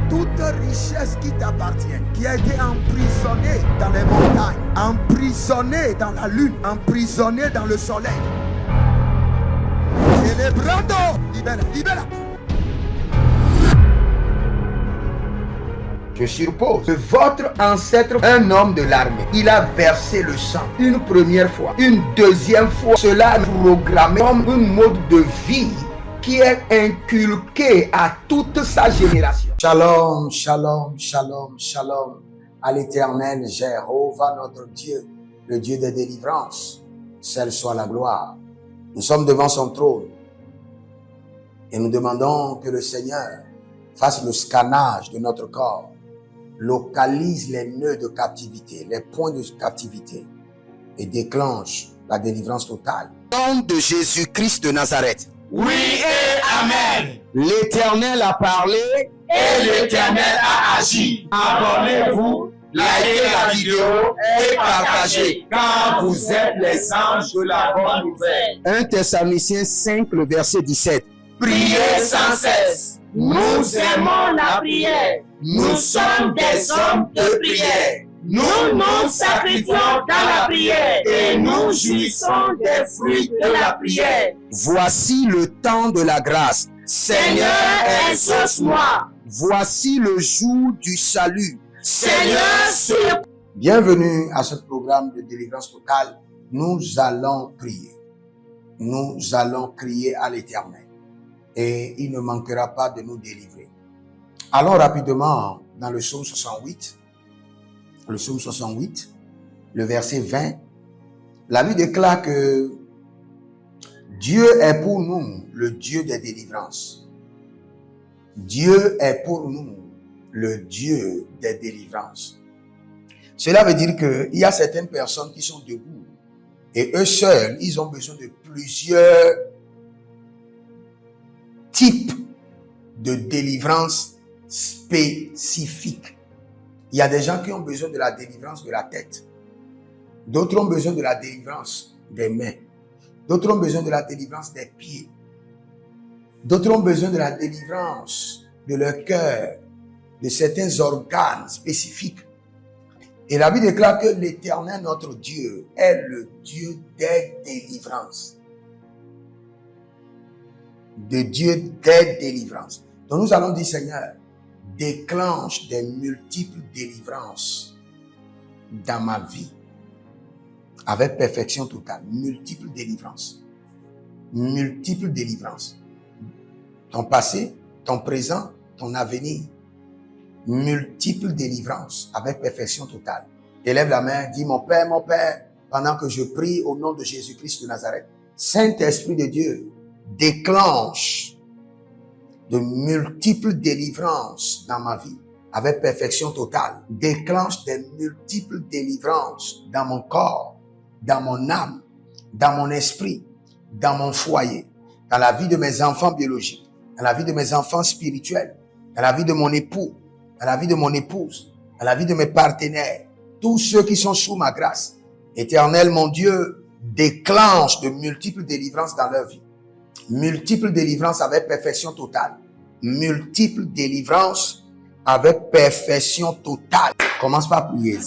Toute richesse qui t'appartient, qui a été emprisonnée dans les montagnes, emprisonnée dans la lune, emprisonnée dans le soleil. Celebrando, libera, libera. Je suppose que votre ancêtre, un homme de l'armée, il a versé le sang une première fois, une deuxième fois. Cela est programmé comme un mode de vie qui est inculqué à toute sa génération. Shalom, shalom, shalom, shalom à l'Éternel Jéhovah notre Dieu, le Dieu des délivrances. Celle soit la gloire. Nous sommes devant son trône et nous demandons que le Seigneur fasse le scannage de notre corps, localise les nœuds de captivité, les points de captivité et déclenche la délivrance totale. Au nom de Jésus-Christ de Nazareth. Oui et Amen. L'Éternel a parlé et l'Éternel a agi. Abonnez-vous, likez la vidéo et partagez, car vous êtes les anges de la bonne nouvelle. 1 Thessaloniciens 5, le verset 17. Priez sans cesse. Nous aimons la prière. Nous sommes des hommes de prière. Nous nous sacrifions dans la prière et nous jouissons des fruits de la prière. Voici le temps de la grâce. Seigneur, exauce-moi. Voici le jour du salut. Seigneur, sur... Bienvenue à ce programme de délivrance totale. Nous allons prier. Nous allons crier à l'Éternel. Et il ne manquera pas de nous délivrer. Allons rapidement dans le psaume 68. Le psaume 68, le verset 20. La Bible déclare que Dieu est pour nous le Dieu des délivrances. Dieu est pour nous le Dieu des délivrances. Cela veut dire qu'il y a certaines personnes qui sont debout et eux seuls, ils ont besoin de plusieurs types de délivrance spécifiques. Il y a des gens qui ont besoin de la délivrance de la tête. D'autres ont besoin de la délivrance des mains. D'autres ont besoin de la délivrance des pieds. D'autres ont besoin de la délivrance de leur cœur, de certains organes spécifiques. Et la Bible déclare que l'Éternel, notre Dieu, est le Dieu des délivrances. De Dieu des délivrances. Donc nous allons dire, Seigneur, déclenche des multiples délivrances dans ma vie avec perfection totale. Multiples délivrances. Multiples délivrances. Ton passé, ton présent, ton avenir. Multiples délivrances avec perfection totale. Élève la main, dis mon Père, pendant que je prie au nom de Jésus-Christ de Nazareth, Saint-Esprit de Dieu, déclenche de multiples délivrances dans ma vie, avec perfection totale. Déclenche des multiples délivrances dans mon corps, dans mon âme, dans mon esprit, dans mon foyer, dans la vie de mes enfants biologiques, dans la vie de mes enfants spirituels, dans la vie de mon époux, dans la vie de mon épouse, dans la vie de mes partenaires, tous ceux qui sont sous ma grâce. Éternel, mon Dieu, déclenche de multiples délivrances dans leur vie. Multiples délivrances avec perfection totale. Multiples délivrances avec perfection totale. Commence par prier.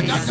Iya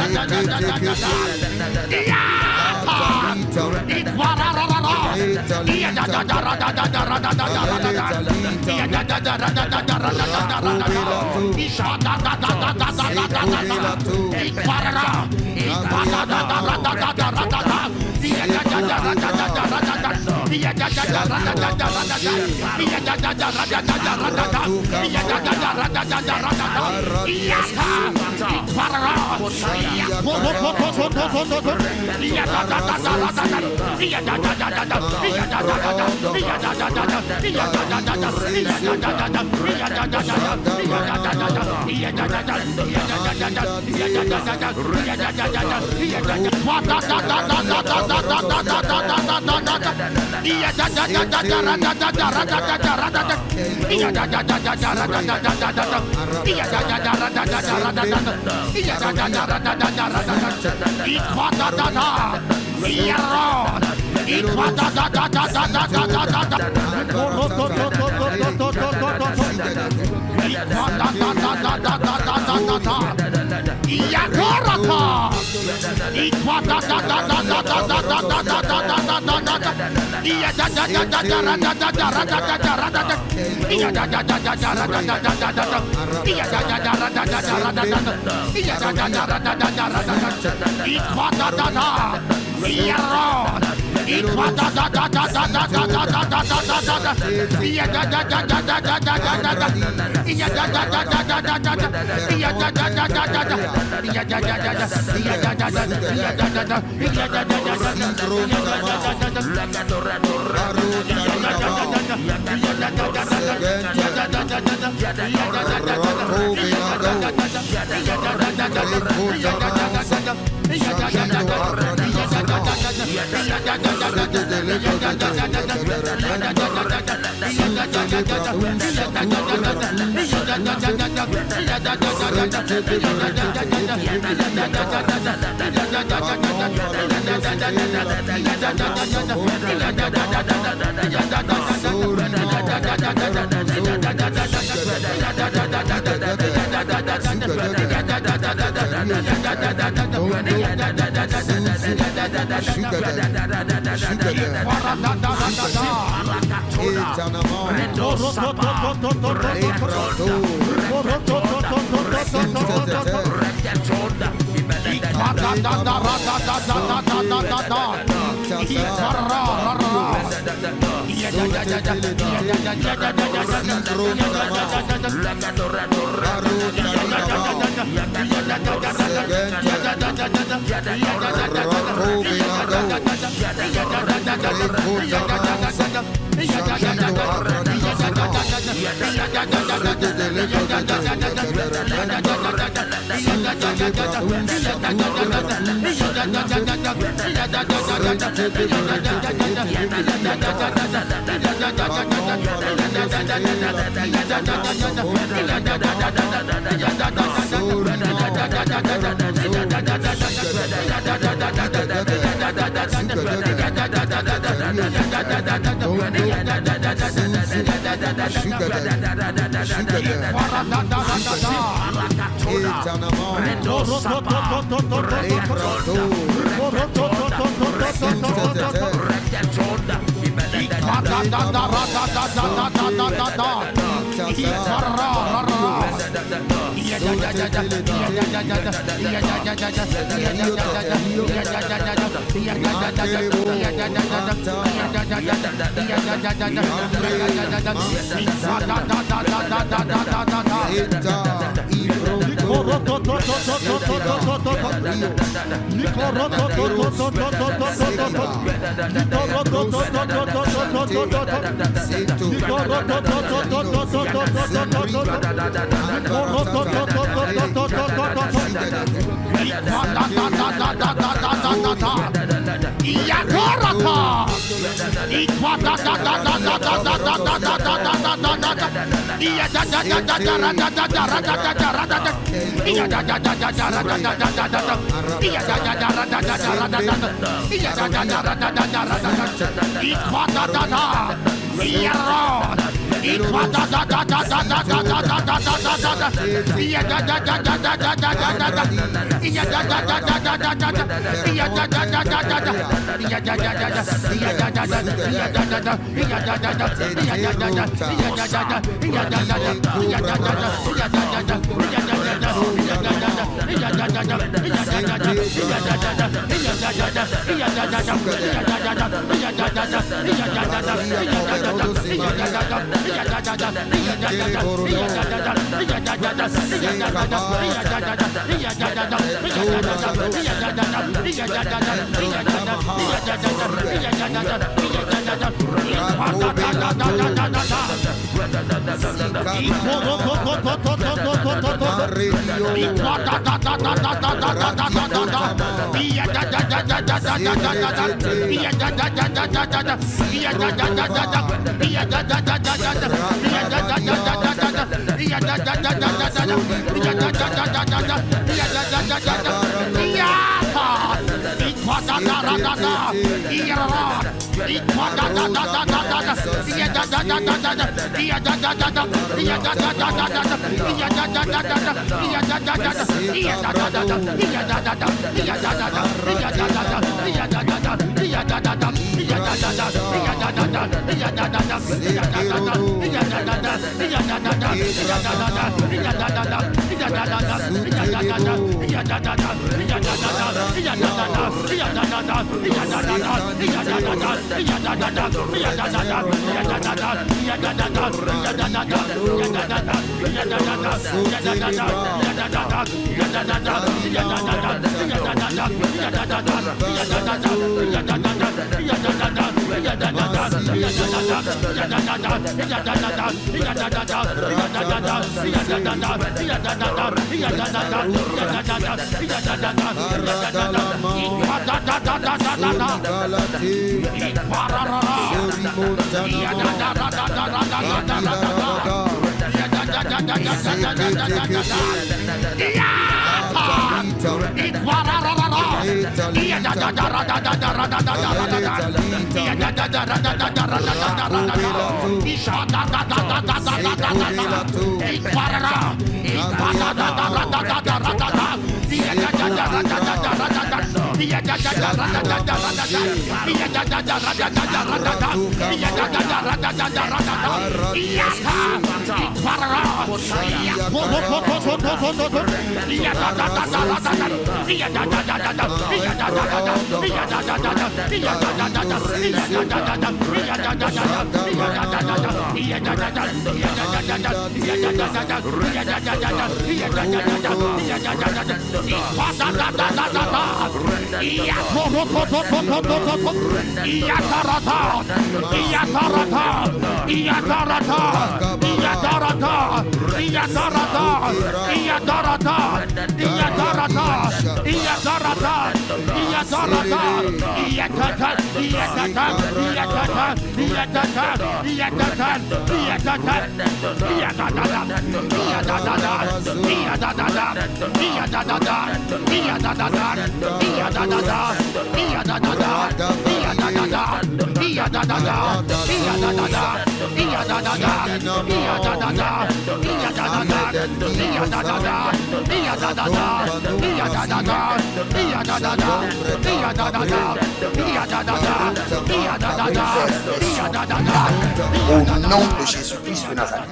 Au nom de Jésus-Christ de Nazareth,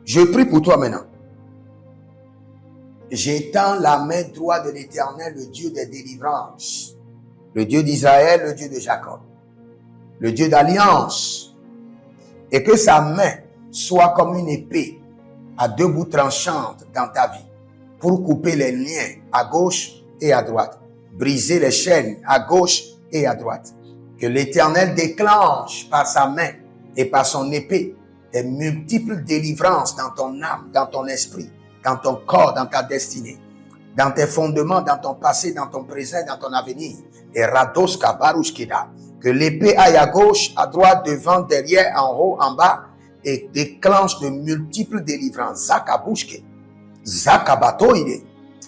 je prie pour toi maintenant. J'étends la main droite de l'Éternel, le Dieu des délivrances, le Dieu d'Israël, le Dieu de Jacob, le Dieu d'alliance, et que sa main soit comme une épée à deux bouts tranchantes dans ta vie, pour couper les liens à gauche et à droite, briser les chaînes à gauche et à droite. Que l'Éternel déclenche par sa main et par son épée des multiples délivrances dans ton âme, dans ton esprit, dans ton corps, dans ta destinée, dans tes fondements, dans ton passé, dans ton présent, dans ton avenir. Et Radoska Barushkida, que l'épée aille à gauche, à droite, devant, derrière, en haut, en bas, et déclenche de multiples délivrances. Zakabushke, Zakabatoide,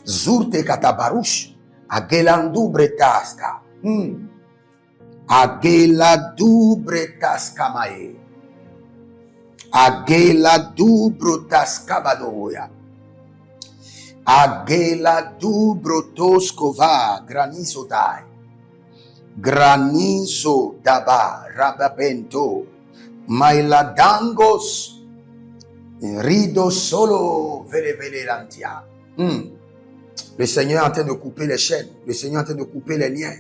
Zurte Katabarush, Agelandu Bretaska. Agela dubretas kamae. Agela dubrotas kabadoya. Agela dubrotos kova granizo dai. Granizo daba rababento. Mailadangos. Rido solo vele vele lantia. Le Seigneur est en train de couper les chaînes. Le Seigneur est en train de couper les liens.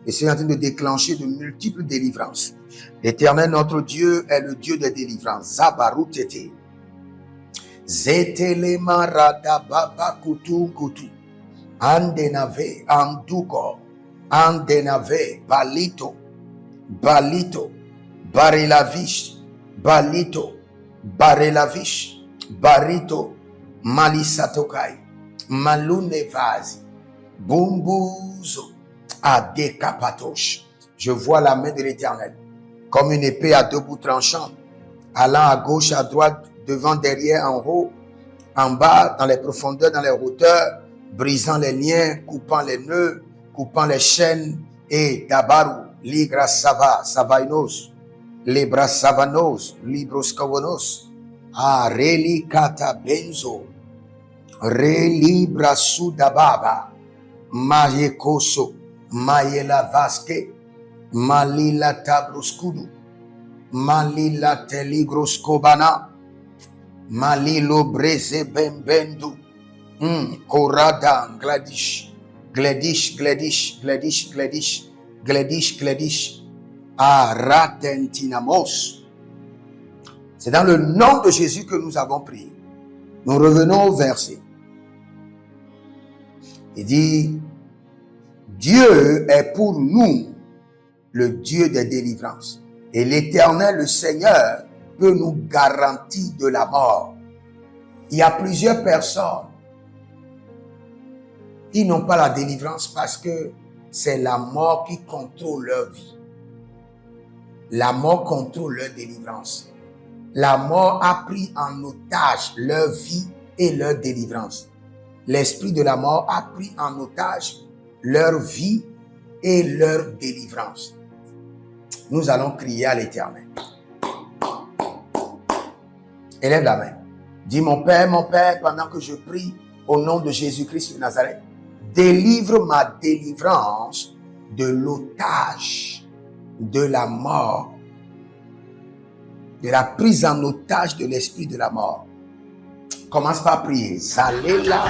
Le Seigneur est en train de déclencher de multiples délivrances. L'Éternel, notre Dieu, est le Dieu des délivrances. Zabarutete. Zetelema radababa kutu kutu. Andenave, anduko. Andenave, balito. Balito. Barelavish. Balito. Barelavish. Barito. Malisatokai. Malune vazi. Bumbuzo. Adekapatosh. Je vois la main de l'Éternel comme une épée à deux bouts tranchants, allant à gauche, à droite, devant, derrière, en haut, en bas, dans les profondeurs, dans les hauteurs, brisant les liens, coupant les nœuds, coupant les chaînes, et dabaru, ligra sava, savainos, libra savanos, libros kavonos, reli kata benzo, relibra sudababa, mayekoso, mayela vaske, malila tabroskudu, malila teligroskobana, malilo breze bembendu, korada gladish, gladish, gladish, gladish, gladish, gladish, gladish, aratentinamos. C'est dans le nom de Jésus que nous avons prié. Nous revenons au verset. Il dit, Dieu est pour nous le Dieu des délivrances. Et l'Éternel, le Seigneur, peut nous garantir de la mort. Il y a plusieurs personnes qui n'ont pas la délivrance parce que c'est la mort qui contrôle leur vie. La mort contrôle leur délivrance. La mort a pris en otage leur vie et leur délivrance. L'esprit de la mort a pris en otage leur vie et leur délivrance. Nous allons crier à l'Éternel. Élève la main. Dis, mon Père, pendant que je prie au nom de Jésus-Christ de Nazareth, délivre ma délivrance de l'otage, de la mort, de la prise en otage de l'esprit de la mort. Commence par prier. Zalela.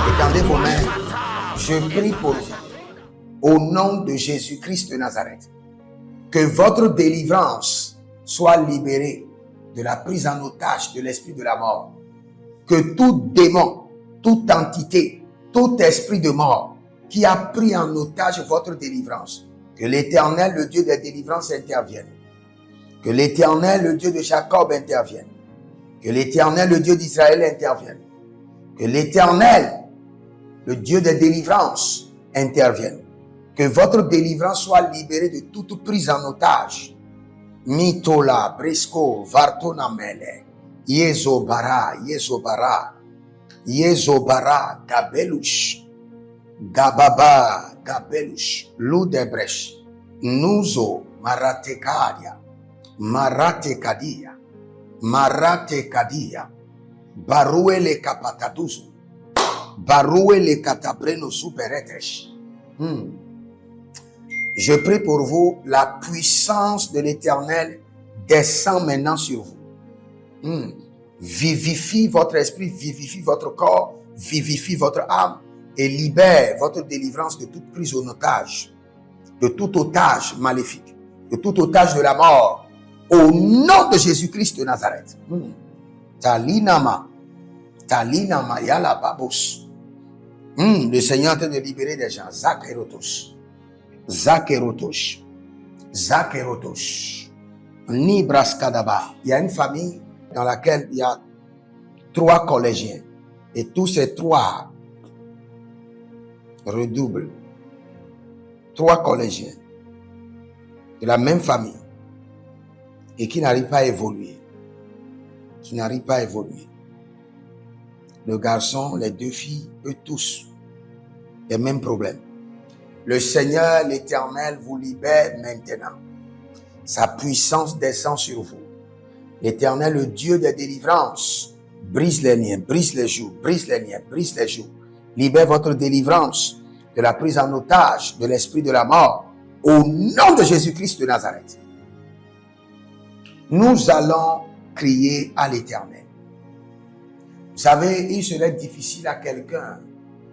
Étendez vos mains. Je prie pour vous. Au nom de Jésus-Christ de Nazareth, que votre délivrance soit libérée de la prise en otage de l'esprit de la mort. Que tout démon, toute entité, tout esprit de mort qui a pris en otage votre délivrance, que l'Éternel, le Dieu des délivrances, intervienne. Que l'Éternel, le Dieu de Jacob, intervienne. Que l'Éternel, le Dieu d'Israël, intervienne. Que l'Éternel, le Dieu des délivrances, intervienne. Que votre délivrance soit libérée de toute prise en otage. Mitola, Brisco, Vartonamele, Yezobara, Yezobara, Yezobara, Gabelush, Gababa, Gabelush, Ludebresh, Nuzo, Maratekadia, Maratekadia, Maratekadia, Barouele Kapataduzu, Barouele Katabreno Superetesh. Je prie pour vous, la puissance de l'Éternel descend maintenant sur vous. Vivifie votre esprit, vivifie votre corps, vivifie votre âme et libère votre délivrance de toute prise en otage, de tout otage maléfique, de tout otage de la mort, au nom de Jésus-Christ de Nazareth. Talinama, Talinama, Yala Babos. Le Seigneur est en train de libérer des gens. Zakerotos. Zakerotos. Zakerotos. Nibraskadaba. Il y a une famille dans laquelle il y a 3 collégiens. Et tous ces 3 redoublent. 3 collégiens de la même famille et qui n'arrivent pas à évoluer. Qui n'arrivent pas à évoluer. Le garçon, les 2 filles, eux tous, les mêmes problèmes. Le Seigneur, l'Éternel, vous libère maintenant. Sa puissance descend sur vous. L'Éternel, le Dieu des délivrances, brise les liens, brise les joues, brise les liens, brise les joues. Libère votre délivrance de la prise en otage de l'esprit de la mort au nom de Jésus-Christ de Nazareth. Nous allons crier à l'Éternel. Vous savez, il serait difficile à quelqu'un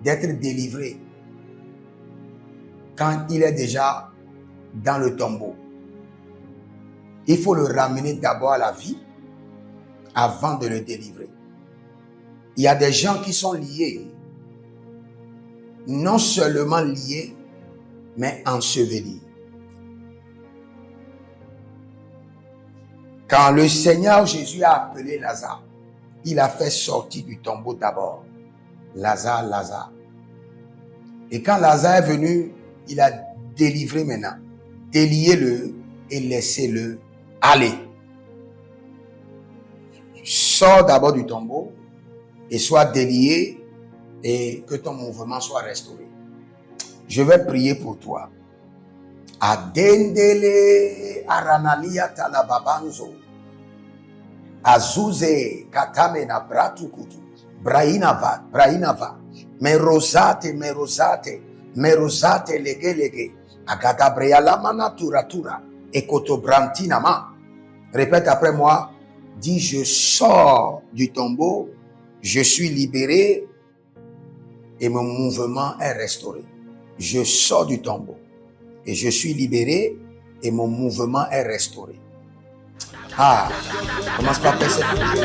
d'être délivré quand il est déjà dans le tombeau. Il faut le ramener d'abord à la vie avant de le délivrer. Il y a des gens qui sont liés, non seulement liés, mais ensevelis. Quand le Seigneur Jésus a appelé Lazare, il a fait sortir du tombeau d'abord. Lazare, Lazare. Et quand Lazare est venu, il a délivré maintenant. Déliez-le et laissez-le aller. Sors d'abord du tombeau et sois délié et que ton mouvement soit restauré. Je vais prier pour toi. Adendele aranalia talababanzo. Azuze katamena bratukutu. Brainava, brainava. Merosate, merosate. Merosate lege lege. Agadabreala manatura tura. Ekotobrantinama. Répète après moi. Dis, je sors du tombeau. Je suis libéré. Et mon mouvement est restauré. Je sors du tombeau. Et je suis libéré. Et mon mouvement est restauré. Ah, commence par faire cette prière.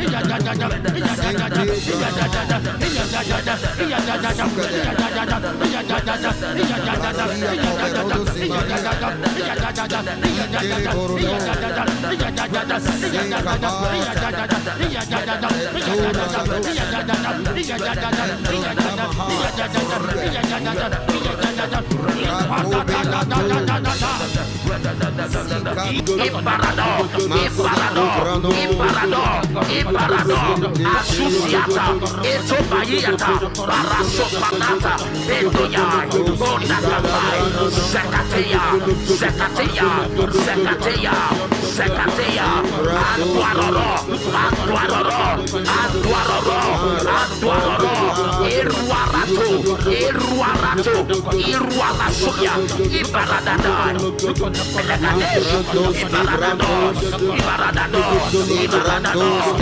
Iya Asusiata, Etobayata, Barasopanata, Bedoyai, Ondakabai, Zekateya, Zekateya, Zekateya, Zekateya, Anduaroro, Anduaroro, Anduaroro, Anduaroro, Iruarato, Iruarato, Iruarasuya, Ibaradadai, Belekadesh, Ibaradados, Ibaradados, Ibaradados,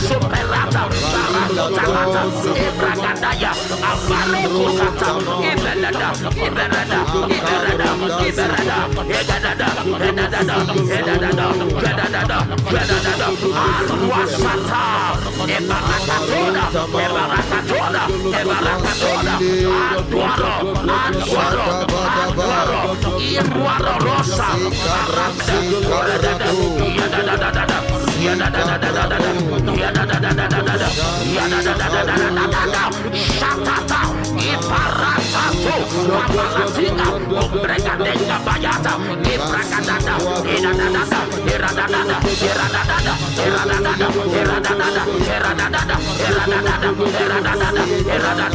Superata, Barata, Ebragadaya, Avalokata, Iberada, Iberada, Iberada, Iberada, Edada, Edada, Edada, Edada, Edada, Arwasata, Ebarakatona, Ebarakatona, Ebarakatona, Anduaro, Anduaro, Anduaro, Iruaro Rosa, Shatata, Iparatato, Papalatina, Obregadenga Bayata, Ibragadada, Iradada, Iradada, Iradada, Iradada, Iradada, Iradada, Iradada, Iradada, Iradada, Iradada,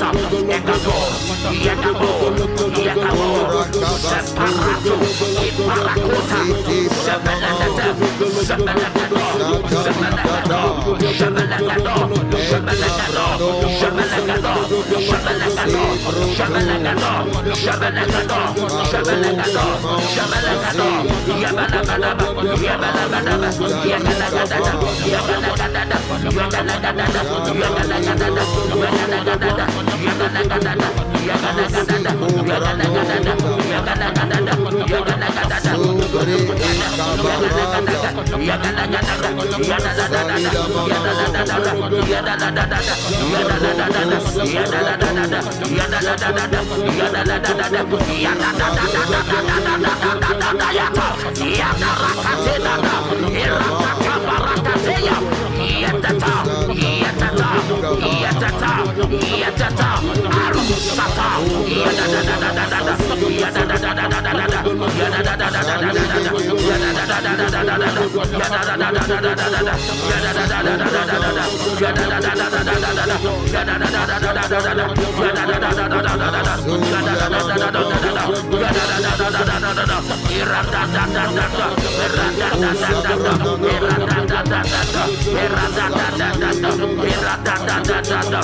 Iradada, Iradada,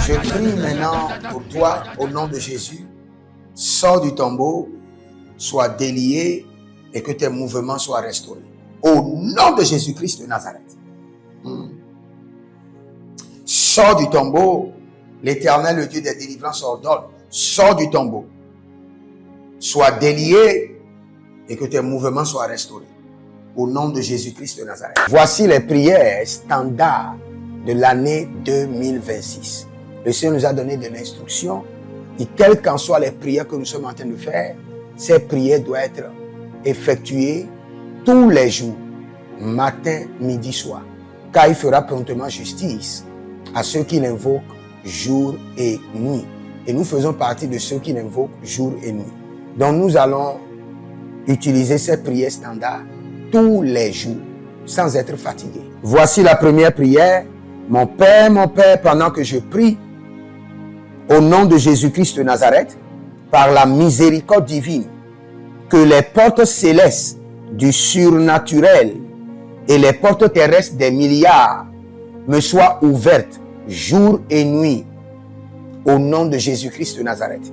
Je prie maintenant pour toi, au nom de Jésus, sors du tombeau, sois délié et que tes mouvements soient restaurés. Au nom de Jésus-Christ de Nazareth. Sors du tombeau, l'Éternel, le Dieu des délivrances, ordonne. Sors du tombeau, sois délié et que tes mouvements soient restaurés. Au nom de Jésus-Christ de Nazareth. Voici les prières standards de l'année 2026. Le Seigneur nous a donné de l'instruction et quelles qu'en soient les prières que nous sommes en train de faire, ces prières doivent être effectuées tous les jours, matin, midi, soir. Car il fera promptement justice à ceux qui l'invoquent jour et nuit. Et nous faisons partie de ceux qui l'invoquent jour et nuit. Donc nous allons utiliser ces prières standards tous les jours, sans être fatigués. Voici la première prière. Mon Père, pendant que je prie, au nom de Jésus-Christ de Nazareth, par la miséricorde divine, que les portes célestes du surnaturel et les portes terrestres des milliards me soient ouvertes jour et nuit, au nom de Jésus-Christ de Nazareth.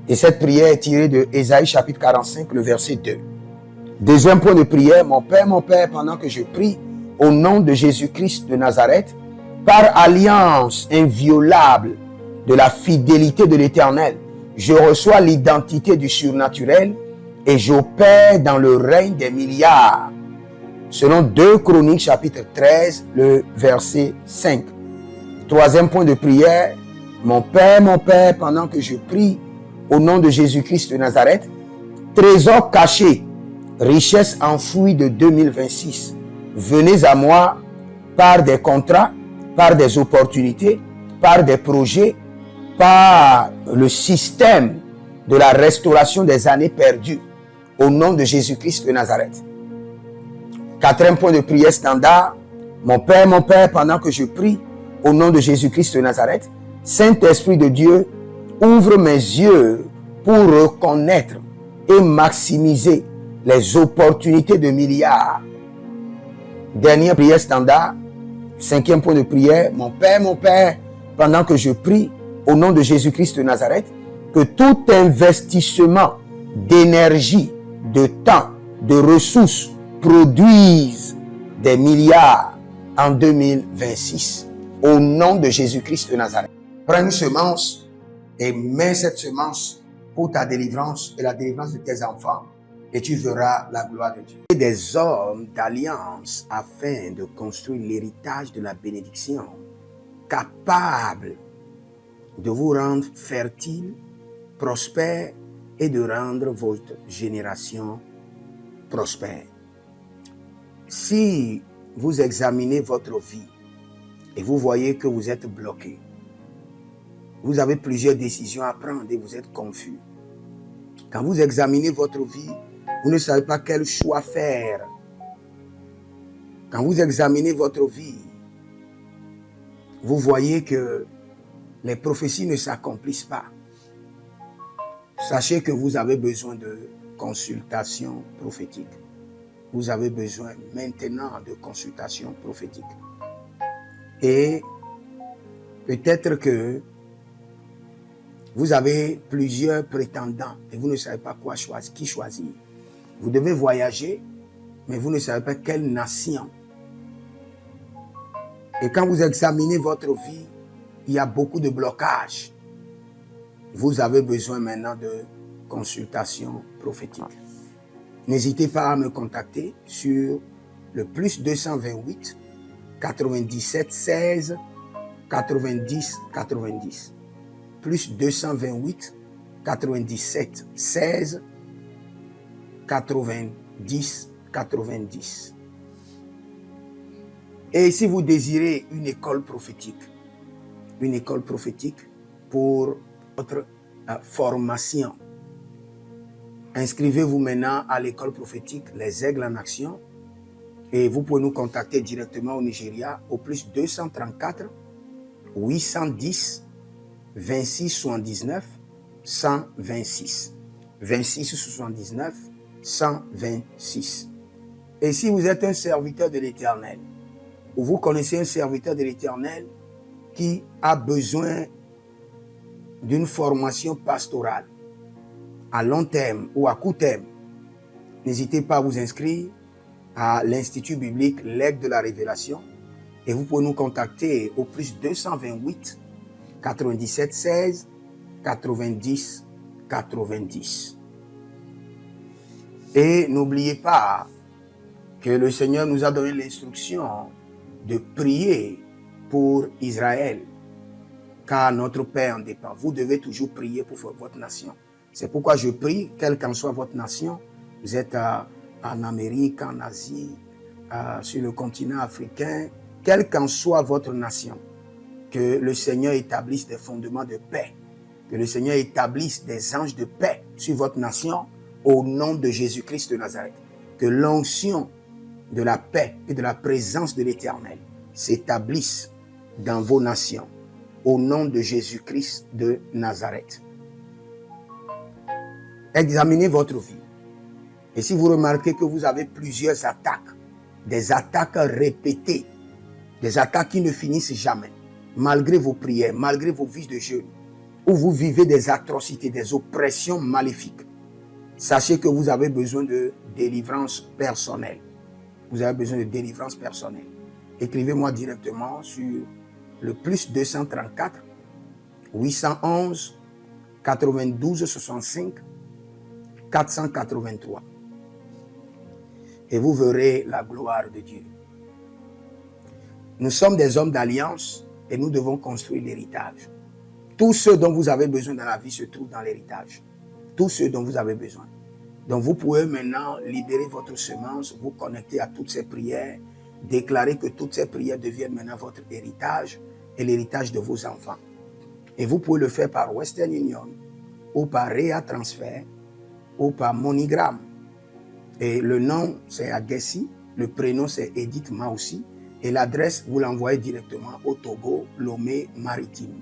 Et cette prière est tirée de Ésaïe chapitre 45, le verset 2. Deuxième point de prière, mon Père, pendant que je prie, au nom de Jésus-Christ de Nazareth, par alliance inviolable de la fidélité de l'Éternel, je reçois l'identité du surnaturel et j'opère dans le règne des milliards. Selon 2 Chroniques chapitre 13, le verset 5. Troisième point de prière, mon Père, pendant que je prie, au nom de Jésus-Christ de Nazareth, trésor caché, richesse enfouie de 2026, venez à moi par des contrats, par des opportunités, par des projets, par le système de la restauration des années perdues, au nom de Jésus-Christ de Nazareth. Quatrième point de prière standard, mon Père, pendant que je prie, au nom de Jésus-Christ de Nazareth, Saint-Esprit de Dieu, ouvre mes yeux pour reconnaître et maximiser les opportunités de milliards. Dernière prière standard, cinquième point de prière, mon Père, pendant que je prie, au nom de Jésus-Christ de Nazareth, que tout investissement d'énergie, de temps, de ressources produise des milliards en 2026. Au nom de Jésus-Christ de Nazareth. Prends une semence et mets cette semence pour ta délivrance et la délivrance de tes enfants. Et tu verras la gloire de Dieu. Des hommes d'alliance afin de construire l'héritage de la bénédiction, capables de vous rendre fertile, prospère et de rendre votre génération prospère. Si vous examinez votre vie et vous voyez que vous êtes bloqué, vous avez plusieurs décisions à prendre et vous êtes confus. Quand vous examinez votre vie, vous ne savez pas quel choix faire. Quand vous examinez votre vie, vous voyez que les prophéties ne s'accomplissent pas. Sachez que vous avez besoin de consultation prophétique. Vous avez besoin maintenant de consultation prophétique. Et peut-être que Vous avez plusieurs prétendants et vous ne savez pas qui choisir. Vous devez voyager, mais vous ne savez pas quelle nation. Et quand vous examinez votre vie, il y a beaucoup de blocages. Vous avez besoin maintenant de consultation prophétique. N'hésitez pas à me contacter sur le plus 228 97 16 90 90. Plus 228 97 16 90 90. Et si vous désirez une école prophétique pour votre formation, inscrivez-vous maintenant à l'école prophétique Les Aigles en Action et vous pouvez nous contacter directement au Nigeria au plus 234 810 26 79 126. 26 79 126. Et si vous êtes un serviteur de l'Éternel, ou vous connaissez un serviteur de l'Éternel qui a besoin d'une formation pastorale à long terme ou à court terme, n'hésitez pas à vous inscrire à l'Institut biblique L'Aigle de la Révélation et vous pouvez nous contacter au plus 228 97 16 90 90. Et n'oubliez pas que le Seigneur nous a donné l'instruction de prier pour Israël, car notre paix en dépend. Vous devez toujours prier pour votre nation. C'est pourquoi je prie, quelle qu'en soit votre nation, vous êtes en Amérique, en Asie, sur le continent africain, quelle qu'en soit votre nation, que le Seigneur établisse des fondements de paix, que le Seigneur établisse des anges de paix sur votre nation au nom de Jésus-Christ de Nazareth. Que l'onction de la paix et de la présence de l'Éternel s'établisse dans vos nations au nom de Jésus-Christ de Nazareth. Examinez votre vie. Et si vous remarquez que vous avez plusieurs attaques, des attaques répétées, des attaques qui ne finissent jamais, malgré vos prières, malgré vos vies de jeûne, où vous vivez des atrocités, des oppressions maléfiques, sachez que vous avez besoin de délivrance personnelle. Vous avez besoin de délivrance personnelle. Écrivez-moi directement sur le plus 234 811 92 65 483. Et vous verrez la gloire de Dieu. Nous sommes des hommes d'alliance et nous devons construire l'héritage. Tout ce dont vous avez besoin dans la vie se trouve dans l'héritage. Tout ce dont vous avez besoin. Donc vous pouvez maintenant libérer votre semence, vous connecter à toutes ces prières, déclarer que toutes ces prières deviennent maintenant votre héritage et l'héritage de vos enfants. Et vous pouvez le faire par Western Union ou par Rea Transfer ou par MoneyGram. Et le nom c'est Agessi, le prénom c'est Edith Maussi et l'adresse vous l'envoyez directement au Togo, Lomé Maritime.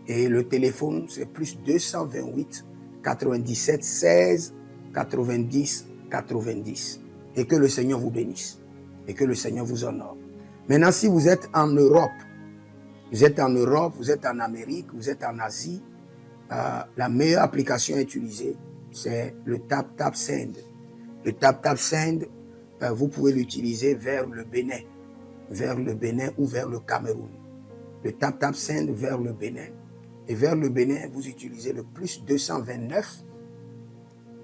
Et le téléphone c'est plus 228 97 16 90 90. Et que le Seigneur vous bénisse. Et que le Seigneur vous honore. Maintenant, si vous êtes en Europe, vous êtes en Amérique, vous êtes en Asie, la meilleure application à utiliser, c'est le TapTapSend. Le TapTapSend, vous pouvez l'utiliser vers le Bénin ou vers le Cameroun. Le TapTapSend vers le Bénin. Et vers le Bénin, vous utilisez le plus 229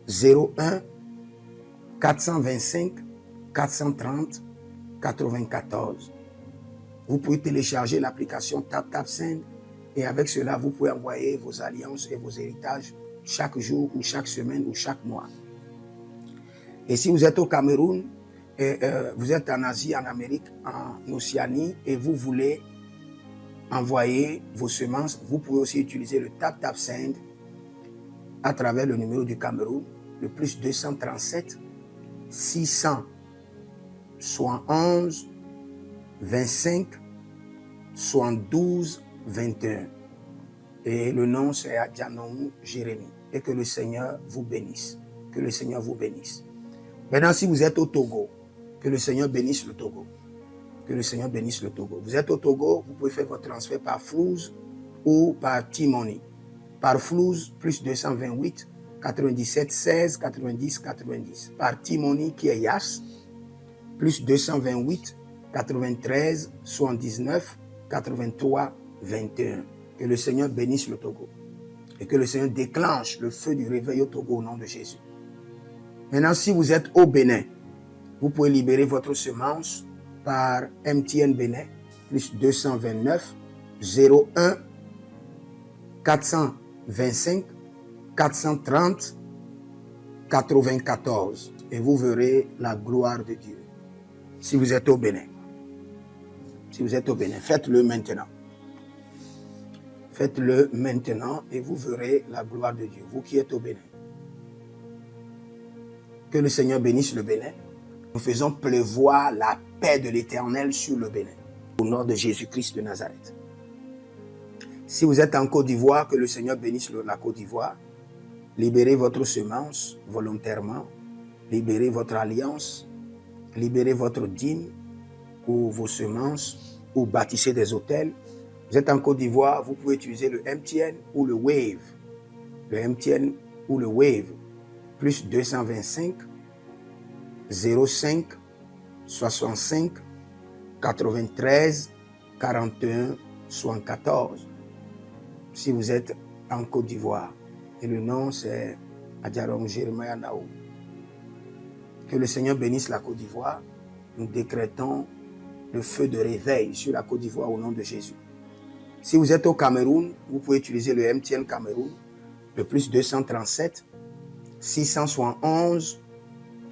01 425 430 94. Vous pouvez télécharger l'application TapTapSend et avec cela, vous pouvez envoyer vos alliances et vos héritages chaque jour ou chaque semaine ou chaque mois. Et si vous êtes au Cameroun, vous êtes en Asie, en Amérique, en Océanie et vous voulez envoyer vos semences, vous pouvez aussi utiliser le TapTapSend à travers le numéro du Cameroun, le plus 237 671 25 72 21. Et le nom c'est Adjanou Jérémie. Et que le Seigneur vous bénisse. Que le Seigneur vous bénisse. Maintenant, si vous êtes au Togo, que le Seigneur bénisse le Togo. Que le Seigneur bénisse le Togo. Vous êtes au Togo, vous pouvez faire votre transfert par Flouz ou par T-Money. Par Flouze, plus 228, 97, 16, 90, 90. Par Timoni, qui est Yas, plus 228, 93, 79, 83, 21. Que le Seigneur bénisse le Togo. Et que le Seigneur déclenche le feu du réveil au Togo au nom de Jésus. Maintenant, si vous êtes au Bénin, vous pouvez libérer votre semence par MTN Bénin, plus 229, 01, 425, 430, 94. Et vous verrez la gloire de Dieu. Si vous êtes au Bénin. Si vous êtes au Bénin, faites-le maintenant. Faites-le maintenant et vous verrez la gloire de Dieu. Vous qui êtes au Bénin. Que le Seigneur bénisse le Bénin. Nous faisons pleuvoir la paix de l'Éternel sur le Bénin. Au nom de Jésus-Christ de Nazareth. Si vous êtes en Côte d'Ivoire, que le Seigneur bénisse la Côte d'Ivoire. Libérez votre semence volontairement. Libérez votre alliance. Libérez votre dîme ou vos semences ou bâtissez des hôtels. Vous êtes en Côte d'Ivoire, vous pouvez utiliser le MTN ou le Wave. Le MTN ou le Wave. Plus 225 05 65 93 41 74. Si vous êtes en Côte d'Ivoire. Et le nom c'est Adjarom Jeremiah Naou. Que le Seigneur bénisse la Côte d'Ivoire. Nous décrétons le feu de réveil sur la Côte d'Ivoire au nom de Jésus. Si vous êtes au Cameroun, vous pouvez utiliser le MTN Cameroun, le plus 237 671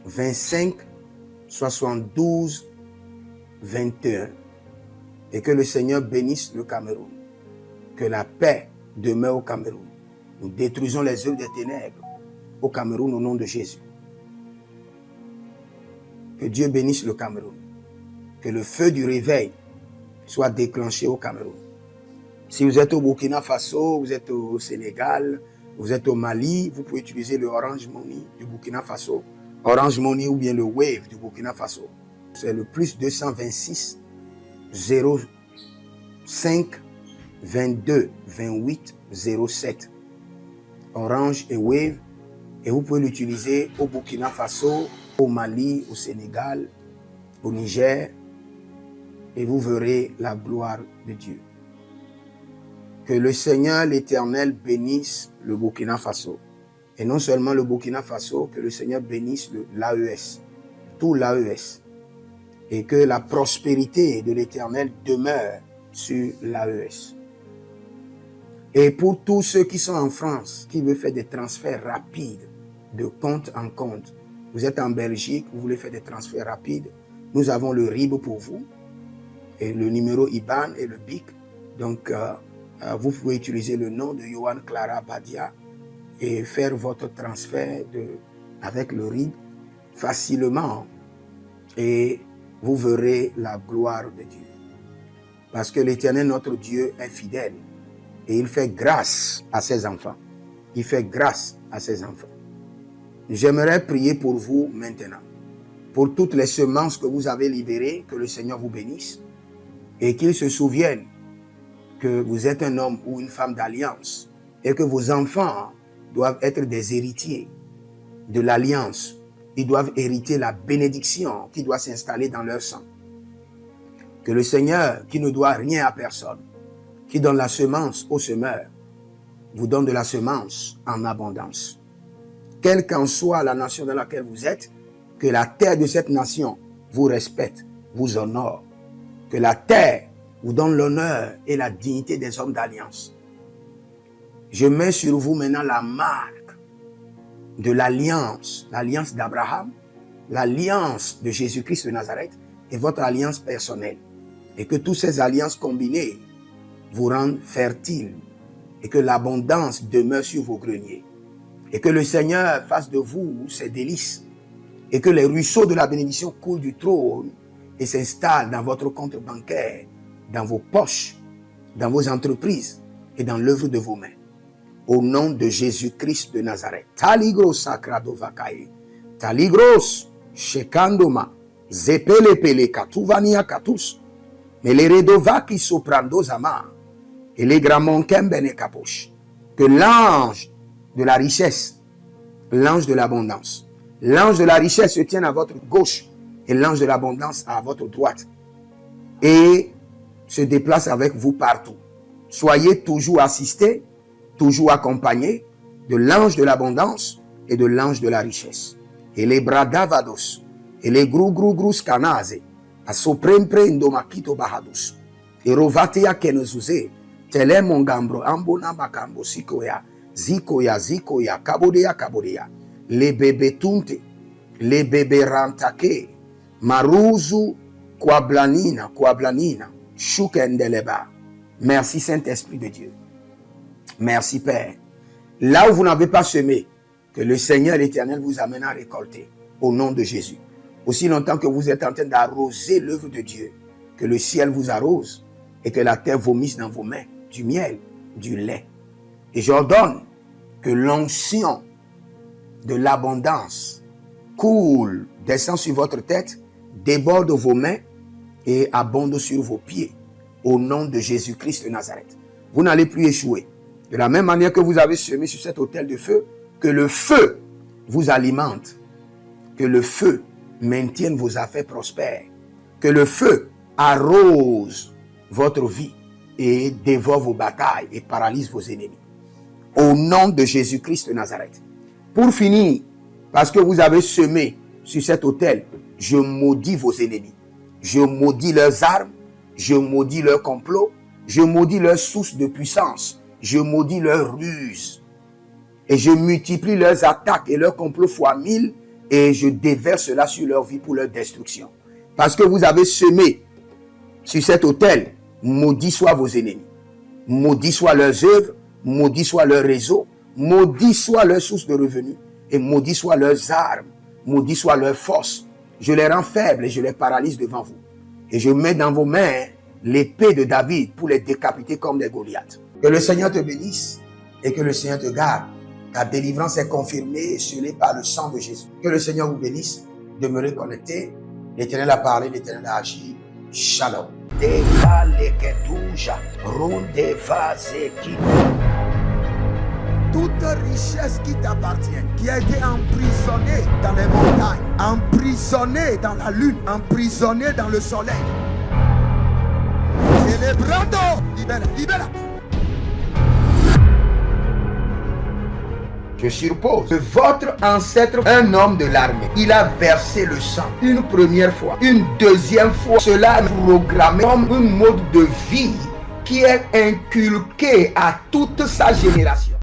25 72 21. Et que le Seigneur bénisse le Cameroun. Que la paix demeure au Cameroun. Nous détruisons les œuvres des ténèbres au Cameroun au nom de Jésus. Que Dieu bénisse le Cameroun. Que le feu du réveil soit déclenché au Cameroun. Si vous êtes au Burkina Faso, vous êtes au Sénégal, vous êtes au Mali, vous pouvez utiliser le Orange Money du Burkina Faso, Orange Money ou bien le Wave du Burkina Faso. C'est le plus 226 05 22 28 07. Orange et Wave. Et vous pouvez l'utiliser au Burkina Faso, au Mali, au Sénégal, au Niger. Et vous verrez la gloire de Dieu. Que le Seigneur, l'Éternel, bénisse le Burkina Faso. Et non seulement le Burkina Faso, que le Seigneur bénisse l'AES, tout l'AES. Et que la prospérité de l'Éternel demeure sur l'AES. Et pour tous ceux qui sont en France, qui veulent faire des transferts rapides de compte en compte, vous êtes en Belgique, vous voulez faire des transferts rapides, nous avons le RIB pour vous, et le numéro IBAN et le BIC. Donc, vous pouvez utiliser le nom de Yohan Clara Badia et faire votre transfert avec le RIB facilement. Et vous verrez la gloire de Dieu. Parce que l'Éternel, notre Dieu, est fidèle. Et il fait grâce à ses enfants. Il fait grâce à ses enfants. J'aimerais prier pour vous maintenant. Pour toutes les semences que vous avez libérées, que le Seigneur vous bénisse. Et qu'il se souvienne que vous êtes un homme ou une femme d'alliance. Et que vos enfants doivent être des héritiers de l'alliance. Ils doivent hériter la bénédiction qui doit s'installer dans leur sang. Que le Seigneur, qui ne doit rien à personne, qui donne la semence au semeur, vous donne de la semence en abondance. Quelle qu'en soit la nation dans laquelle vous êtes, que la terre de cette nation vous respecte, vous honore. Que la terre vous donne l'honneur et la dignité des hommes d'alliance. Je mets sur vous maintenant la marque de l'alliance d'Abraham, l'alliance de Jésus-Christ de Nazareth et votre alliance personnelle. Et que toutes ces alliances combinées vous rendent fertiles et que l'abondance demeure sur vos greniers. Et que le Seigneur fasse de vous ses délices et que les ruisseaux de la bénédiction coulent du trône et s'installent dans votre compte bancaire, dans vos poches, dans vos entreprises et dans l'œuvre de vos mains. Au nom de Jésus-Christ de Nazareth. Taligros sacrado vakae. Taligros shekandoma. Zepelepele katuvania katus. Meleredova ki soprando zama. Elegramon kembene kaposh. que l'ange de la richesse, l'ange de l'abondance, l'ange de la richesse se tienne à votre gauche et l'ange de l'abondance à votre droite et se déplace avec vous partout. Soyez toujours assistés, toujours accompagnés de l'ange de l'abondance et de l'ange de la richesse. Et les bradavados, et les grou scanase, a soprempre indomakito bahados, et rovatea kenezuze, tele mongambro, ambona makambo sikoya, zikoya, kabodea, les bébés tunte, les bébés rantake, maruzu, kwablanina, shukendeleba. Merci Saint-Esprit de Dieu. Merci Père. Là où vous n'avez pas semé, que le Seigneur l'Éternel vous amène à récolter au nom de Jésus. Aussi longtemps que vous êtes en train d'arroser l'œuvre de Dieu, que le ciel vous arrose et que la terre vomisse dans vos mains du miel, du lait. Et j'ordonne que l'onction de l'abondance coule, descend sur votre tête, déborde vos mains et abonde sur vos pieds au nom de Jésus-Christ de Nazareth. Vous n'allez plus échouer. De la même manière que vous avez semé sur cet autel de feu, que le feu vous alimente, que le feu maintienne vos affaires prospères, que le feu arrose votre vie et dévore vos batailles et paralyse vos ennemis. Au nom de Jésus-Christ de Nazareth. Pour finir, parce que vous avez semé sur cet autel, je maudis vos ennemis. Je maudis leurs armes, je maudis leurs complots, je maudis leurs sources de puissance, je maudis leurs ruses. Et je multiplie leurs attaques et leurs complots fois 1000 et je déverse cela sur leur vie pour leur destruction. Parce que vous avez semé sur cet autel, maudit soient vos ennemis, maudit soient leurs œuvres, maudit soit leur réseau, maudit soit leur source de revenus et maudit soient leurs armes, maudit soit leur force. Je les rends faibles et je les paralyse devant vous. Et je mets dans vos mains l'épée de David pour les décapiter comme des Goliaths. Que le Seigneur te bénisse et que le Seigneur te garde. Ta délivrance est confirmée et scellée par le sang de Jésus. Que le Seigneur vous bénisse. Demeurez connectés. L'Éternel a parlé, l'Éternel a agi. Shalom. Toute richesse qui t'appartient, qui a été emprisonnée dans les montagnes, emprisonnée dans la lune, emprisonnée dans le soleil. Célébrando, libera. Je suppose que votre ancêtre, un homme de l'armée, il a versé le sang une première fois, une deuxième fois. Cela est programmé comme un mode de vie qui est inculqué à toute sa génération.